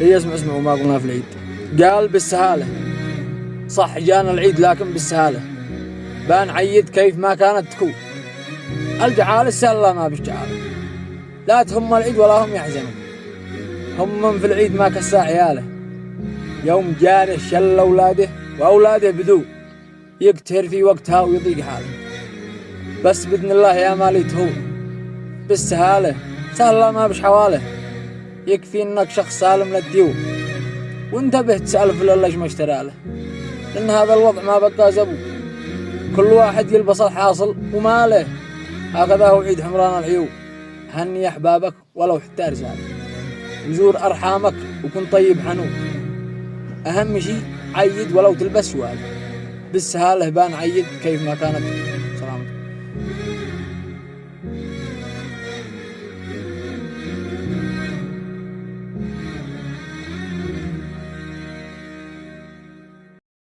هي اسمعوا ما قلنا في العيد. قال بالسهالة، صح جانا العيد لكن بالسهالة، بنعيد كيف ما كانت تكون. الجعالة سهلة ما بش جعالة، لا تهم العيد ولا هم يحزنون. هم من في العيد ما كسا عياله، يوم جاره شل أولاده وأولاده بدو يقتهر في وقتها ويضيق حاله. بس بإذن الله يا مالي تهون بالسهالة، سهلة ما بش حواله. يكفي إنك شخص سالم للديون، وانتبه تسأل في ليش ما اشترى له، لأن هذا الوضع ما بقى زبو. كل واحد يلبس الحاصل وماله. هكذا هو عيد حمران العيون. هني أحبابك ولو حتى رسالة، وزور أرحامك وكن طيب حنون. أهم شي عيد ولو تلبس شوال، بالسهالة بان عيد كيف ما كانت.